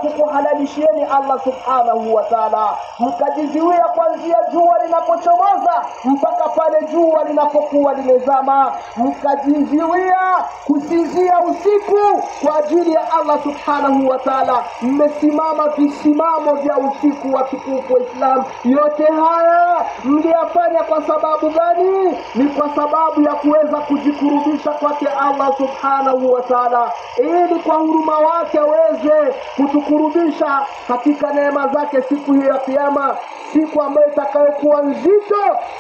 kukuhalalishieni Allah subhanahu wa ta'ala, mkajiziwia kuanzia jua linapochomoza mpaka pale jua linapokuwa limezama, mkajiziwia kusinzia usiku kwa ajili ya Allah subhanahu wa ta'ala. Mmesimama visimamo vya usiku wa tukufu wa Islam. Yote haya mliyafanya kwa sababu gani? Ni kwa sababu ya kuweza kujikurubisha kwake Allah subhanahu wa ta'ala, ili kwa huruma wake aweze kutukurubisha katika neema zake siku hiyo ya kiyama, siku ambayo itakayokuwa nzito,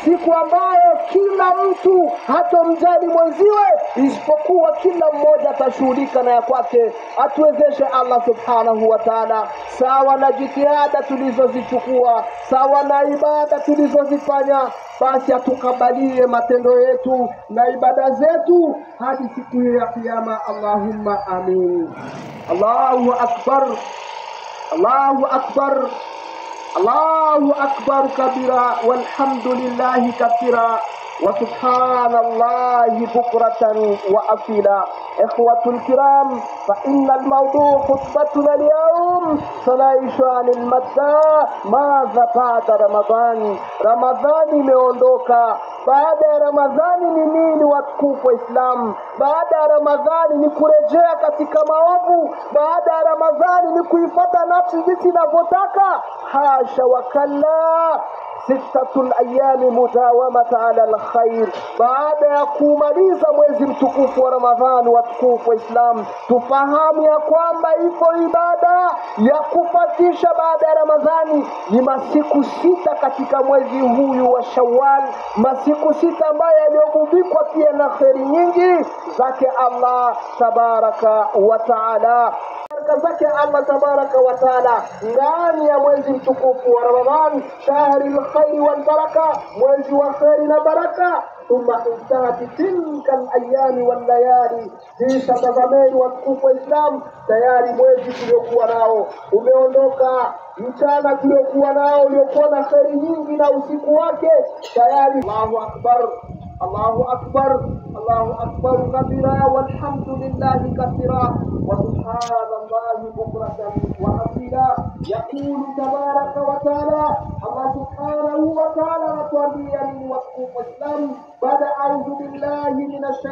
siku ambayo kila mtu hatomjali mwenziwe, isipokuwa kila mmoja atashughulika na ya kwake. Atuwezeshe Allah subhanahu wa ta'ala, sawa na jitihada tulizozichukua, sawa na ibada tulizozifanya, basi atukabalie matendo yetu na ibada zetu hadi siku ya kiyama. Allahumma amin. Allahu akbar, Allahu akbar, Allahu akbar kabira, walhamdulillahi kathira, wa subhanallahi bukratan wa asila. إخوة الكرام، فإن الموضوع خطبتنا اليوم سنعيش عن المدى ماذا بعد رمضان. رمضان imeondoka. Baada ya Ramadhani ni nini watukufu wa Islam? Baada ya Ramadhani ni kurejea katika maovu. Baada ya Ramadhani ni kuifuata nafsi jinsi inavyotaka. Hasha wa kalla. 6 ayami mudawamata ala alkhair. Baada ya kumaliza mwezi mtukufu wa Ramadhani, watukufu wa Islam, tufahamu ya kwamba ipo ibada ya kufatisha baada ya Ramadhani. Ni masiku 6 katika mwezi huyu wa Shawwal, masiku 6 ambayo yaliyogubikwa pia na kheri nyingi zake Allah tabaraka wa taala. Zake Allah tabaraka wa taala ndani ya mwezi mtukufu wa Ramadhan, shahri alkhair wal baraka, mwezi wa khairi na baraka. Thumma intahati tilka alayami wal layali, kisha tazameni watukufu wa Islam, tayari mwezi tuliokuwa nao umeondoka, mchana tuliokuwa nao uliokuwa na khairi nyingi na usiku wake tayari. Allahu akbar, Allahu akbar, Allahu akbar kabira, walhamdulillahi kathira, wa subhanallahi bukratan wa asila. Yaqulu tabaraka wa taala, Allah subhanahu wa taala anatuambia nini watukufu wa Islam? Baada a'udhu billahi minash